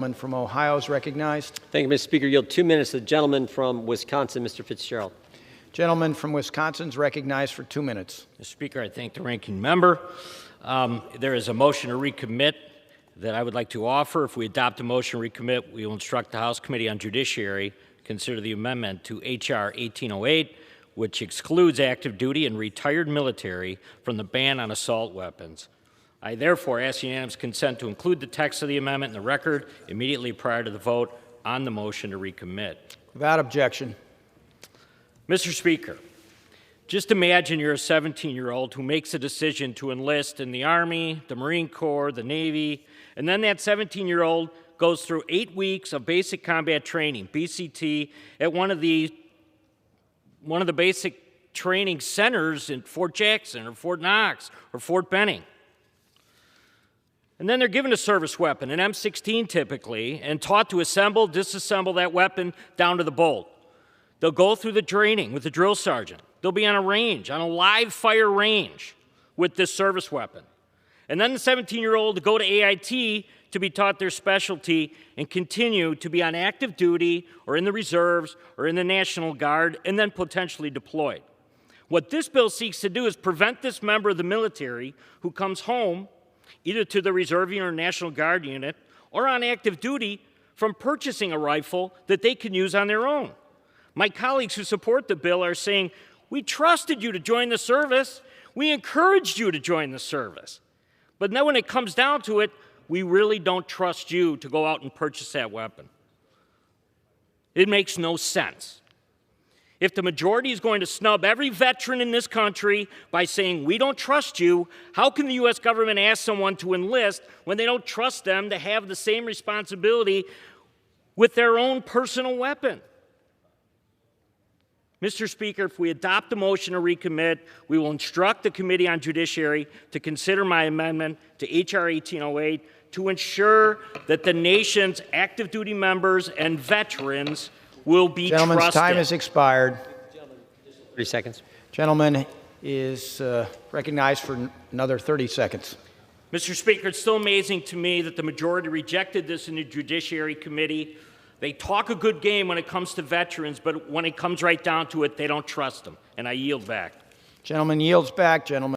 gentleman from Ohio is recognized. Thank you, Mr. Speaker. Yield 2 minutes to the gentleman from Wisconsin, Mr. Fitzgerald. Gentleman from Wisconsin is recognized for 2 minutes. Mr. Speaker, I thank the ranking member. There is a motion to recommit that I would like to offer. If we adopt a motion to recommit, we will instruct the House Committee on Judiciary to consider the amendment to H.R. 1808, which excludes active duty and retired military from the ban on assault weapons. I therefore ask unanimous consent to include the text of the amendment in the record immediately prior to the vote on the motion to recommit. Without objection. Mr. Speaker, just imagine you're a 17-year-old who makes a decision to enlist in the Army, the Marine Corps, the Navy, and then that 17-year-old goes through 8 weeks of basic combat training, BCT, at one of the basic training centers in Fort Jackson or Fort Knox or Fort Benning. And then they're given a service weapon, an M16 typically, and taught to assemble, disassemble that weapon down to the bolt. They'll go through the training with the drill sergeant. They'll be on a range, on a live fire range with this service weapon. And then the 17-year-old to go to AIT to be taught their specialty and continue to be on active duty or in the reserves or in the National Guard and then potentially deployed. What this bill seeks to do is prevent this member of the military who comes home either to the Reserve Unit or National Guard unit or on active duty from purchasing a rifle that they can use on their own. My colleagues who support the bill are saying, we trusted you to join the service. We encouraged you to join the service. But then when it comes down to it, we really don't trust you to go out and purchase that weapon. It makes no sense. If the majority is going to snub every veteran in this country by saying, we don't trust you, how can the U.S. government ask someone to enlist when they don't trust them to have the same responsibility with their own personal weapon? Mr. Speaker, if we adopt the motion to recommit, we will instruct the Committee on Judiciary to consider my amendment to H.R. 1808 to ensure that the nation's active duty members and veterans will be trusted. Gentleman's time has expired. 3 seconds. Gentleman is recognized for another 30 seconds. Mr. Speaker, it's still amazing to me that the majority rejected this in the Judiciary Committee. They talk a good game when it comes to veterans, but when it comes right down to it, they don't trust them. And I yield back. Gentleman yields back. Gentleman.